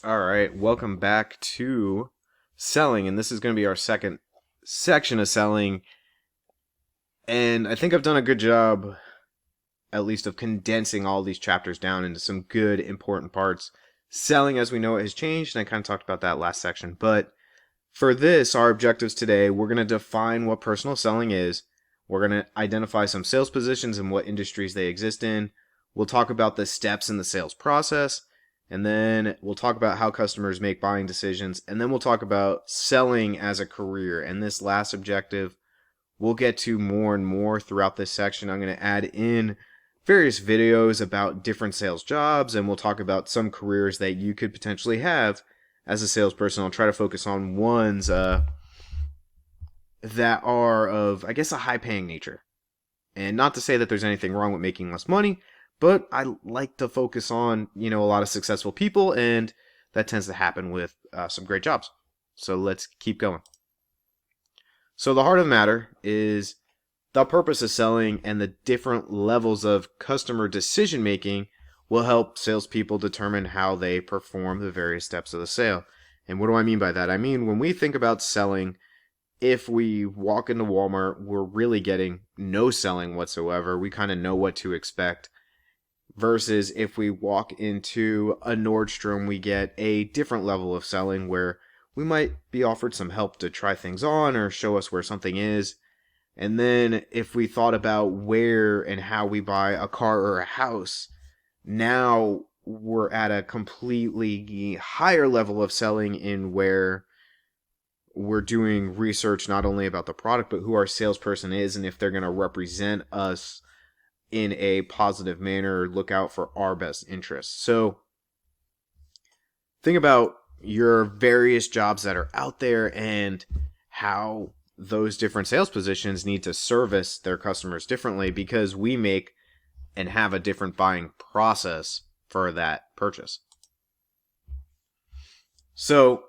All right, welcome back to selling, and this is going to be our second section of selling. And I think I've done a good job, at least, of condensing all these chapters down into some good, important parts. Selling, as we know it, has changed, and I kind of talked about that last section. But for this, our objectives today, we're going to define what personal selling is. We're going to identify some sales positions and what industries they exist in. We'll talk about the steps in the sales process. And then we'll talk about how customers make buying decisions. And then we'll talk about selling as a career. And this last objective, we'll get to more and more throughout this section. I'm going to add in various videos about different sales jobs. And we'll talk about some careers that you could potentially have as a salesperson. I'll try to focus on ones that are of, I guess, a high-paying nature. And not to say that there's anything wrong with making less money, but I like to focus on, a lot of successful people, and that tends to happen with some great jobs. So let's keep going. So the heart of the matter is the purpose of selling, and the different levels of customer decision making will help salespeople determine how they perform the various steps of the sale. And what do I mean by that? I mean, when we think about selling, if we walk into Walmart, we're really getting no selling whatsoever. We kind of know what to expect. Versus if we walk into a Nordstrom, we get a different level of selling where we might be offered some help to try things on or show us where something is. And then if we thought about where and how we buy a car or a house, now we're at a completely higher level of selling in where we're doing research not only about the product, but who our salesperson is and if they're going to represent us in a positive manner, look out for our best interests. So think about your various jobs that are out there and how those different sales positions need to service their customers differently because we make and have a different buying process for that purchase. So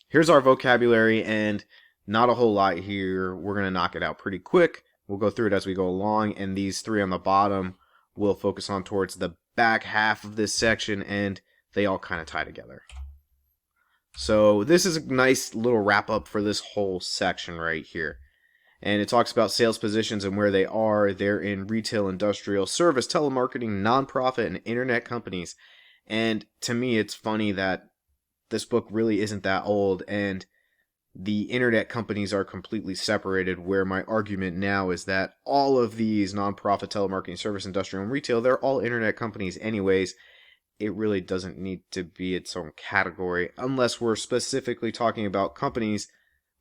here's our vocabulary, and not a whole lot here. We're going to knock it out pretty quick. We'll go through it as we go along, and these three on the bottom we'll focus on towards the back half of this section, and they all kind of tie together. So this is a nice little wrap up for this whole section right here. And it talks about sales positions and where they are. They're in retail, industrial, service, telemarketing, nonprofit, and internet companies. And to me, it's funny that this book really isn't that old, and the internet companies are completely separated, where my argument now is that all of these nonprofit, telemarketing, service, industrial, and retail, they're all internet companies anyways. It really doesn't need to be its own category unless we're specifically talking about companies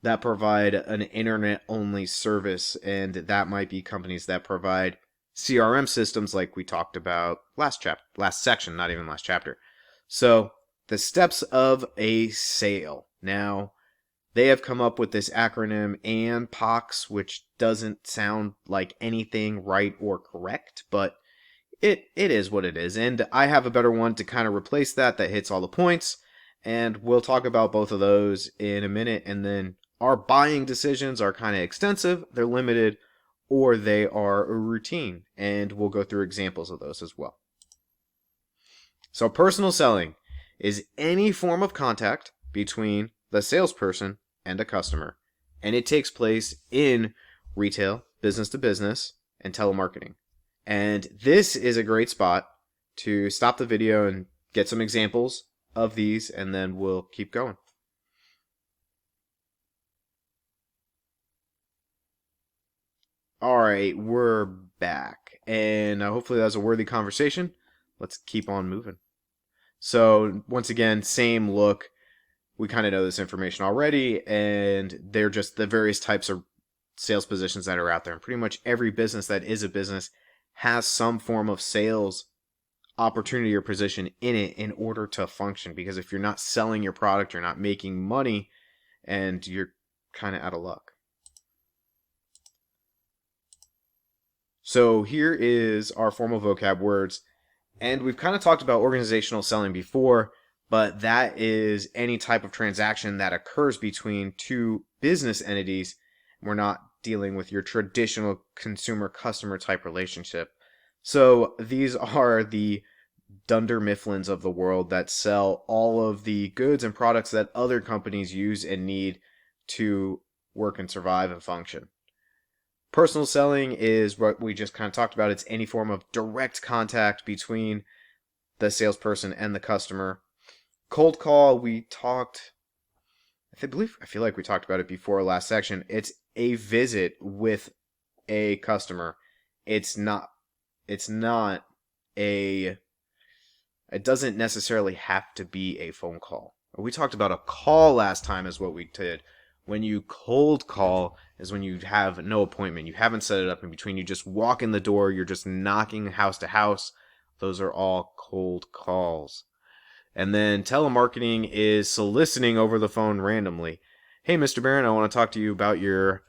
that provide an internet-only service, and that might be companies that provide CRM systems like we talked about last section, not even last chapter. So the steps of a sale. Now, they have come up with this acronym ANPOX, which doesn't sound like anything right or correct, but it is what it is. And I have a better one to kind of replace that hits all the points, and we'll talk about both of those in a minute. And then our buying decisions are kind of extensive, they're limited, or they are routine, and we'll go through examples of those as well. So personal selling is any form of contact between the salesperson and a customer, and it takes place in retail, business to business, and telemarketing. And this is a great spot to stop the video and get some examples of these, and then we'll keep going. All right, we're back, and hopefully that was a worthy conversation. Let's keep on moving. So once again, same look. We kind of know this information already, and they're just the various types of sales positions that are out there. And pretty much every business that is a business has some form of sales opportunity or position in it in order to function. Because if you're not selling your product, you're not making money, and you're kind of out of luck. So here is our formal vocab words. And we've kind of talked about organizational selling before, but that is any type of transaction that occurs between two business entities. We're not dealing with your traditional consumer-customer type relationship. So these are the Dunder Mifflins of the world that sell all of the goods and products that other companies use and need to work and survive and function. Personal selling is what we just kind of talked about. It's any form of direct contact between the salesperson and the customer. Cold call, we talked, I feel like we talked about it before last section. It's a visit with a customer. It's not a, it doesn't necessarily have to be a phone call. We talked about a call last time is what we did. When you cold call is when you have no appointment. You haven't set it up in between. You just walk in the door. You're just knocking house to house. Those are all cold calls. And then telemarketing is soliciting over the phone randomly. Hey, Mr. Barron, I want to talk to you about your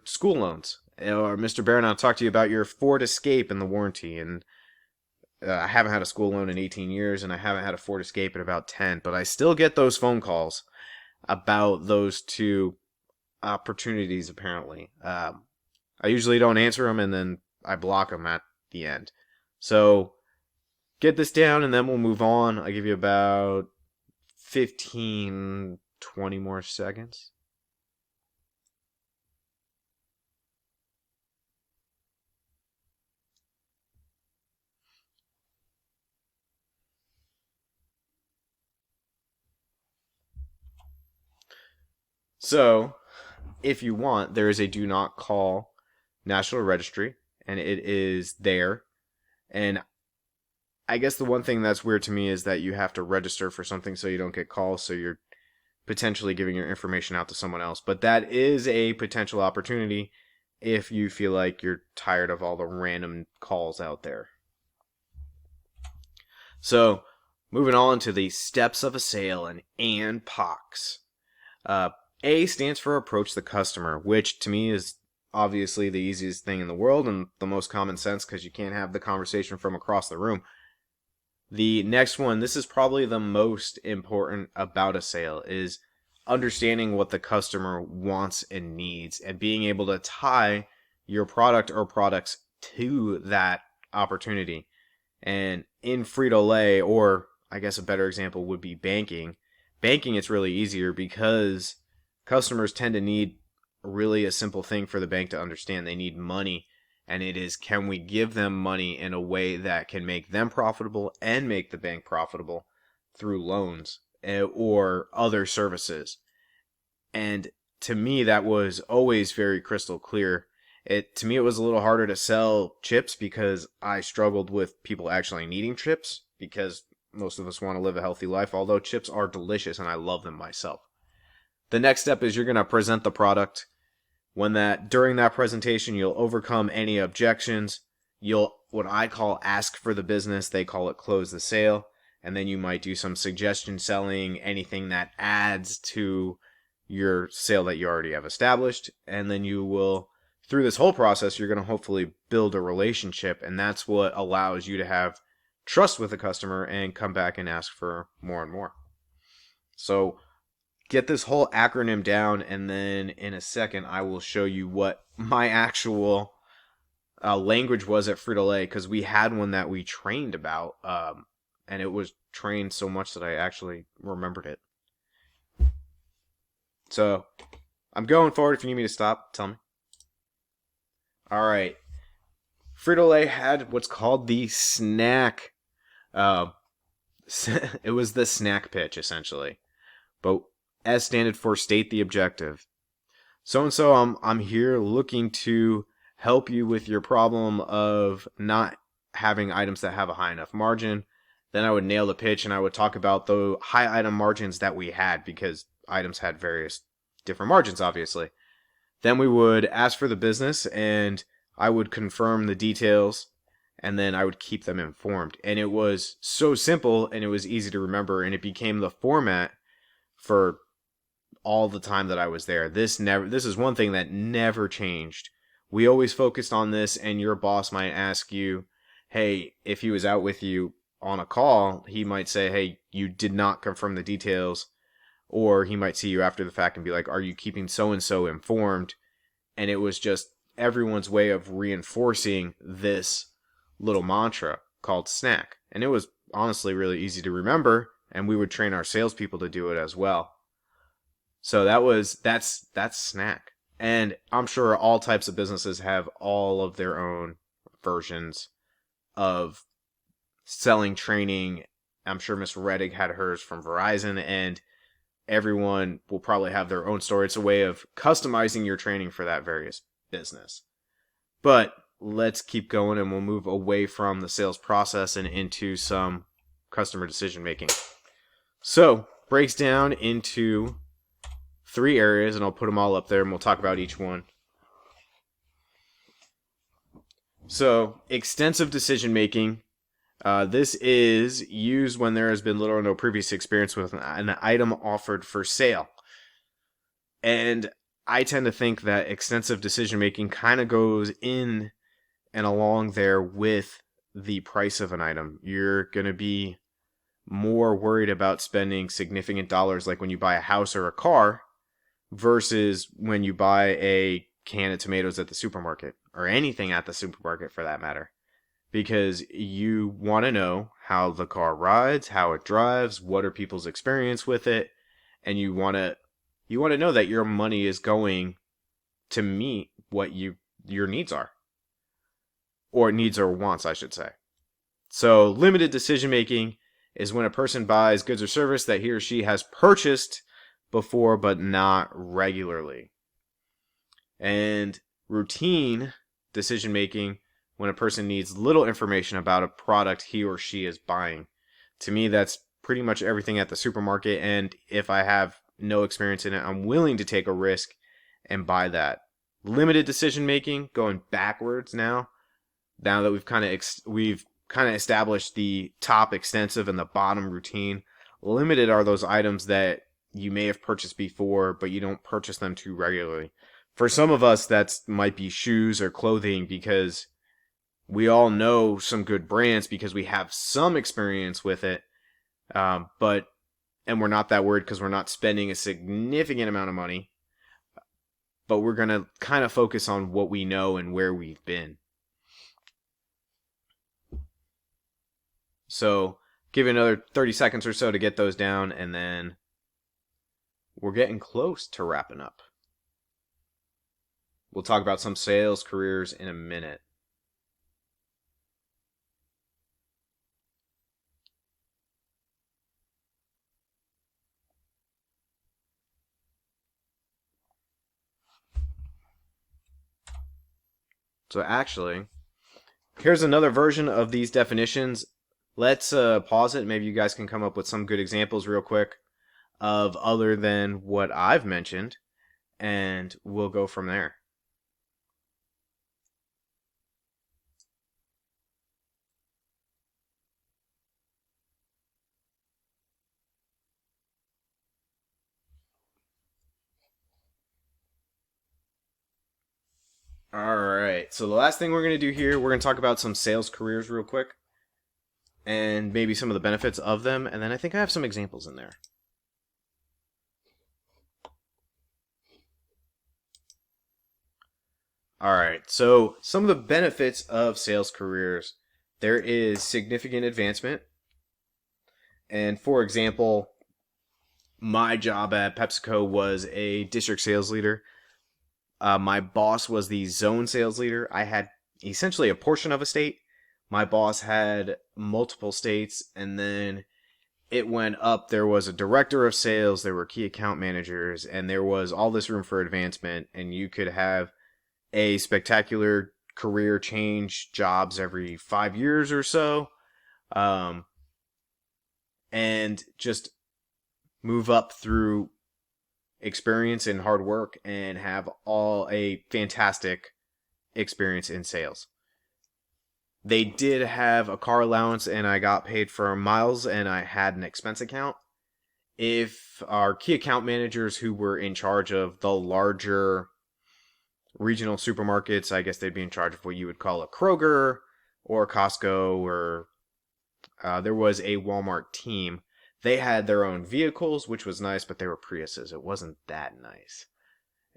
school loans. Or Mr. Barron, I'll talk to you about your Ford Escape and the warranty. And I haven't had a school loan in 18 years, and I haven't had a Ford Escape in about 10. But I still get those phone calls about those two opportunities, apparently. I usually don't answer them, and then I block them at the end. So get this down, and then we'll move on. I'll give you about 15, 20 more seconds. So, if you want, there is a do not call National Registry, and it is there. And I guess the one thing that's weird to me is that you have to register for something so you don't get calls, so you're potentially giving your information out to someone else. But that is a potential opportunity if you feel like you're tired of all the random calls out there. So, moving on to the steps of a sale and Ann Pox. A stands for approach the customer, which to me is obviously the easiest thing in the world and the most common sense because you can't have the conversation from across the room. The next one, this is probably the most important about a sale, is understanding what the customer wants and needs and being able to tie your product or products to that opportunity. And in Frito-Lay, or I guess a better example would be banking, it's really easier because customers tend to need really a simple thing for the bank to understand. They need money, and it is, can we give them money in a way that can make them profitable and make the bank profitable through loans or other services. And to me, that was always very crystal clear. To me, it was a little harder to sell chips because I struggled with people actually needing chips, because most of us want to live a healthy life, although chips are delicious and I love them myself. The next step is you're going to present the product. During that presentation, you'll overcome any objections. You'll, what I call, ask for the business. They call it close the sale. And then you might do some suggestion selling, anything that adds to your sale that you already have established. And then you will, through this whole process, you're going to hopefully build a relationship. And that's what allows you to have trust with the customer and come back and ask for more and more. So get this whole acronym down, and then in a second I will show you what my actual language was at Frito-Lay, because we had one that we trained about, and it was trained so much that I actually remembered it. So I'm going forward. If you need me to stop, tell me. Alright. Frito-Lay had what's called the snack. It was the snack pitch, essentially. But S standard for state the objective. So I'm here looking to help you with your problem of not having items that have a high enough margin. Then I would nail the pitch and I would talk about the high item margins that we had, because items had various different margins, obviously. Then we would ask for the business and I would confirm the details, and then I would keep them informed. And it was so simple and it was easy to remember, and it became the format for all the time that I was there. This is one thing that never changed. We always focused on this, and your boss might ask you, hey, if he was out with you on a call, he might say, hey, you did not confirm the details. Or he might see you after the fact and be like, are you keeping so-and-so informed? And it was just everyone's way of reinforcing this little mantra called snack. And it was honestly really easy to remember, and we would train our salespeople to do it as well. So that's Snack. And I'm sure all types of businesses have all of their own versions of selling training. I'm sure Miss Reddick had hers from Verizon, and everyone will probably have their own story. It's a way of customizing your training for that various business. But let's keep going, and we'll move away from the sales process and into some customer decision making. So, breaks down into 3 areas, and I'll put them all up there, and we'll talk about each one. So, extensive decision making. This is used when there has been little or no previous experience with an item offered for sale. And I tend to think that extensive decision making kind of goes in and along there with the price of an item. You're going to be more worried about spending significant dollars, like when you buy a house or a car, versus when you buy a can of tomatoes at the supermarket, or anything at the supermarket for that matter. Because you want to know how the car rides, how it drives, what are people's experience with it, and you want to know that your money is going to meet what your needs are, or needs or wants, I should say. So limited decision making is when a person buys goods or service that he or she has purchased before but not regularly. And routine decision making when a person needs little information about a product he or she is buying. To me, that's pretty much everything at the supermarket, and if I have no experience in it, I'm willing to take a risk and buy that. Limited decision making, going backwards now that we've kind of established the top extensive and the bottom routine. Limited are those items that you may have purchased before, but you don't purchase them too regularly. For some of us, that might be shoes or clothing, because we all know some good brands because we have some experience with it, and we're not that worried because we're not spending a significant amount of money, but we're going to kind of focus on what we know and where we've been. So give it another 30 seconds or so to get those down, and then we're getting close to wrapping up. We'll talk about some sales careers in a minute. So actually, here's another version of these definitions. Let's pause it. Maybe you guys can come up with some good examples real quick of other than what I've mentioned, and we'll go from there. Alright, so the last thing we're going to do here, we're going to talk about some sales careers real quick, and maybe some of the benefits of them, and then I think I have some examples in there. Alright, so some of the benefits of sales careers. There is significant advancement, and for example, my job at PepsiCo was a district sales leader. My boss was the zone sales leader. I had essentially a portion of a state. My boss had multiple states, and then it went up. There was a director of sales, there were key account managers, and there was all this room for advancement, and you could have a spectacular career change jobs every 5 years or so, and just move up through experience and hard work and have all a fantastic experience in sales. They did have a car allowance, and I got paid for miles, and I had an expense account. If our key account managers who were in charge of the larger regional supermarkets, I guess they'd be in charge of what you would call a Kroger or Costco, or there was a Walmart team. They had their own vehicles, which was nice, but they were Priuses. It wasn't that nice.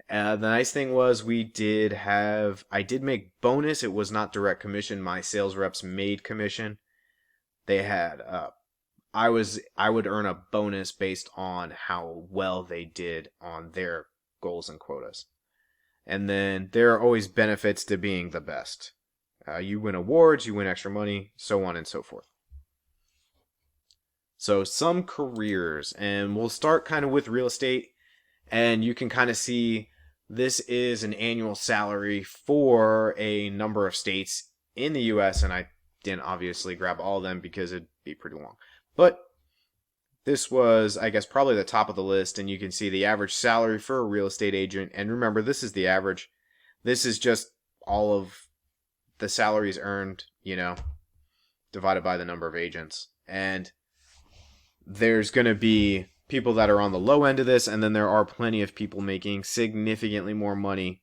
The nice thing was I did make bonus. It was not direct commission. My sales reps made commission, they had I would earn a bonus based on how well they did on their goals and quotas. And then there are always benefits to being the best. You win awards, you win extra money, so on and so forth. So some careers, and we'll start kind of with real estate, and you can kind of see this is an annual salary for a number of states in the US, and I didn't obviously grab all of them because it'd be pretty long. But this was, I guess, probably the top of the list, and you can see the average salary for a real estate agent. And remember, this is the average. This is just all of the salaries earned, divided by the number of agents. And there's going to be people that are on the low end of this, and then there are plenty of people making significantly more money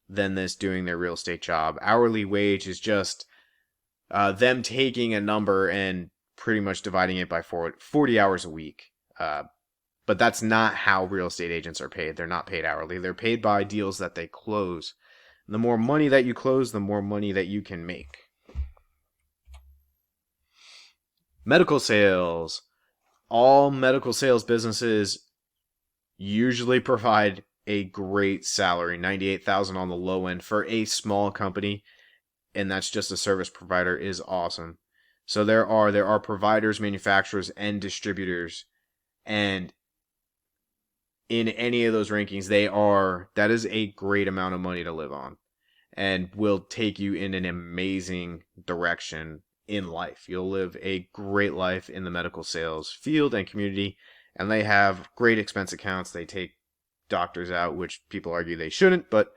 than this doing their real estate job. Hourly wage is just them taking a number and pretty much dividing it by 40 hours a week. But that's not how real estate agents are paid. They're not paid hourly. They're paid by deals that they close. And the more money that you close, the more money that you can make. Medical sales. All medical sales businesses usually provide a great salary, $98,000 on the low end for a small company, and that's just a service provider, is awesome. So there are providers, manufacturers, and distributors, and in any of those rankings, that is a great amount of money to live on, and will take you in an amazing direction in life. You'll live a great life in the medical sales field and community, and they have great expense accounts. They take doctors out, which people argue they shouldn't, but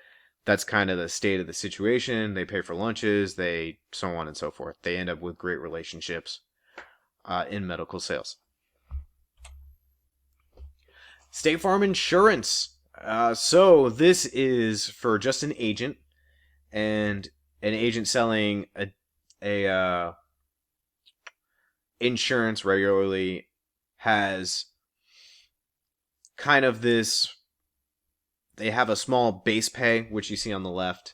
that's kind of the state of the situation. They pay for lunches, they so on and so forth. They end up with great relationships in medical sales. State Farm Insurance. So this is for just an agent, and an agent selling a insurance regularly has kind of this. They have a small base pay, which you see on the left,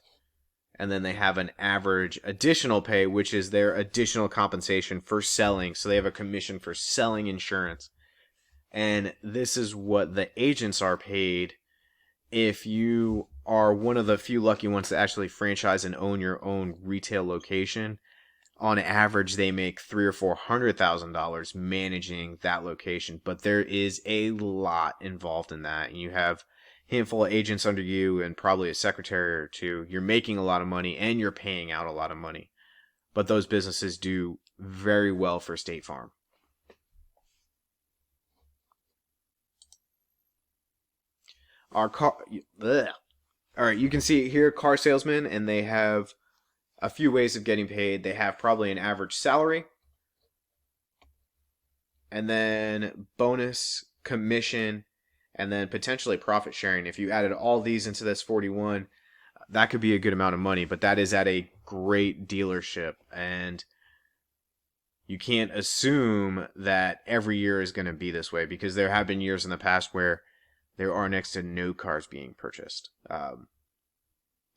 and then they have an average additional pay, which is their additional compensation for selling. So they have a commission for selling insurance. And this is what the agents are paid if you are one of the few lucky ones to actually franchise and own your own retail location. On average, they make $300,000 or $400,000 managing that location, but there is a lot involved in that. And you have a handful of agents under you and probably a secretary or two. You're making a lot of money and you're paying out a lot of money, but those businesses do very well for State Farm. All right, you can see here car salesmen, and they have a few ways of getting paid. They have probably an average salary, and then bonus, commission, and then potentially profit sharing. If you added all these into this 41, that could be a good amount of money, but that is at a great dealership, and you can't assume that every year is going to be this way, because there have been years in the past where there are next to no cars being purchased.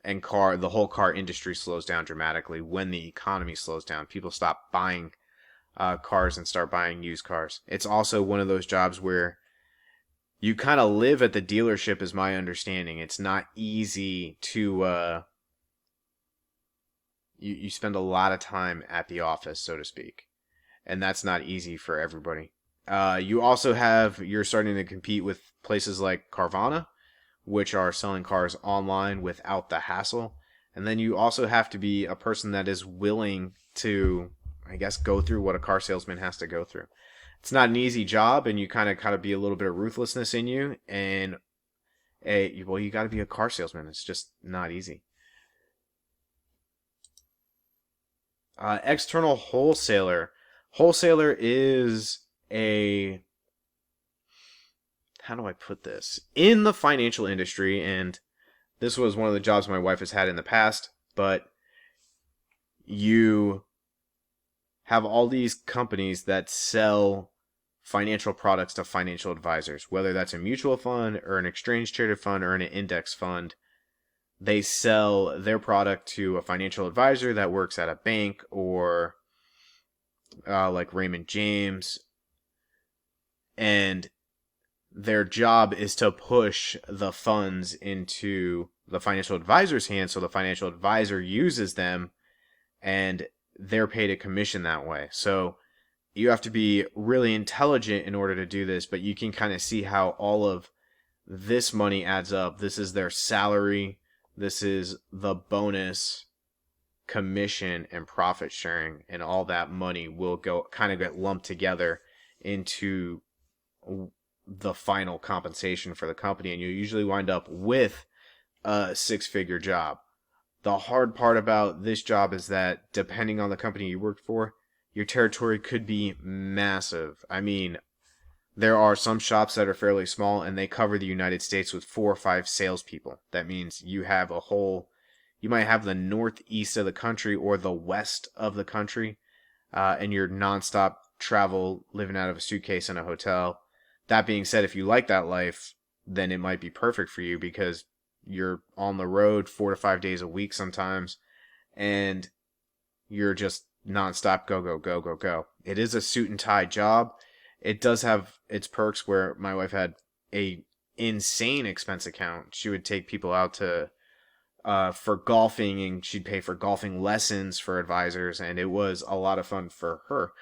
And the whole car industry slows down dramatically. When the economy slows down, people stop buying cars and start buying used cars. It's also one of those jobs where you kind of live at the dealership, is my understanding. It's not easy to... You spend a lot of time at the office, so to speak. And that's not easy for everybody. You're starting to compete with places like Carvana, which are selling cars online without the hassle. And then you also have to be a person that is willing to, I guess, go through what a car salesman has to go through. It's not an easy job, and you kind of be a little bit of ruthlessness in you. And you got to be a car salesman. It's just not easy. External wholesaler. Wholesaler is how do I put this? In the financial industry, and this was one of the jobs my wife has had in the past, but you have all these companies that sell financial products to financial advisors, whether that's a mutual fund or an exchange traded fund or an index fund. They sell their product to a financial advisor that works at a bank or like Raymond James, and their job is to push the funds into the financial advisor's hands, so the financial advisor uses them, and they're paid a commission that way. So you have to be really intelligent in order to do this, but you can kind of see how all of this money adds up. This is their salary, this is the bonus, commission, and profit sharing, and all that money will go kind of get lumped together into the final compensation for the company, and you usually wind up with a six-figure job. The hard part about this job is that depending on the company you work for, your territory could be massive. I mean, there are some shops that are fairly small and they cover the United States with 4 or 5 salespeople. That means you might have the northeast of the country or the west of the country, and you're nonstop travel living out of a suitcase in a hotel. That being said, if you like that life, then it might be perfect for you because you're on the road 4 to 5 days a week sometimes, and you're just nonstop go, go, go, go, go. It is a suit and tie job. It does have its perks where my wife had a insane expense account. She would take people out to for golfing, and she'd pay for golfing lessons for advisors, and it was a lot of fun for her.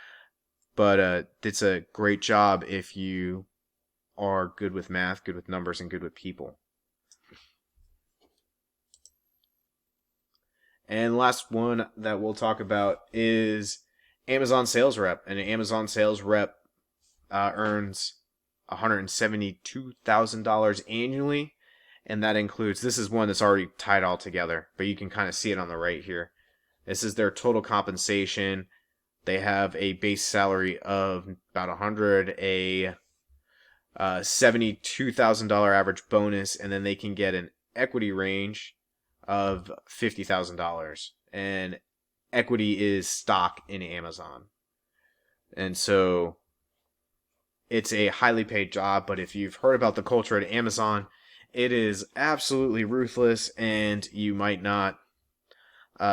But it's a great job if you are good with math, good with numbers, and good with people. And the last one that we'll talk about is Amazon sales rep. And an Amazon sales rep earns $172,000 annually. And that includes, this is one that's already tied all together, but you can kind of see it on the right here. This is their total compensation. They have a base salary of about 100, a $72,000 average bonus, and then they can get an equity range of $50,000. And equity is stock in Amazon. And so it's a highly paid job, but if you've heard about the culture at Amazon, it is absolutely ruthless, and you might not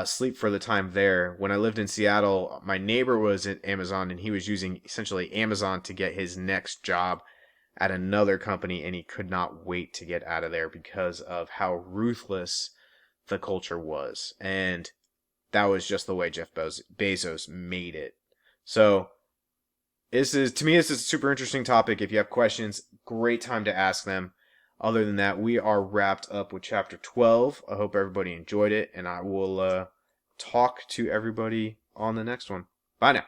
sleep for the time there. When I lived in Seattle, my neighbor was at Amazon, and he was using essentially Amazon to get his next job at another company, and he could not wait to get out of there because of how ruthless the culture was. And that was just the way Jeff Bezos made it. So this is a super interesting topic. If you have questions, great time to ask them. Other than that, we are wrapped up with chapter 12. I hope everybody enjoyed it, and I will talk to everybody on the next one. Bye now.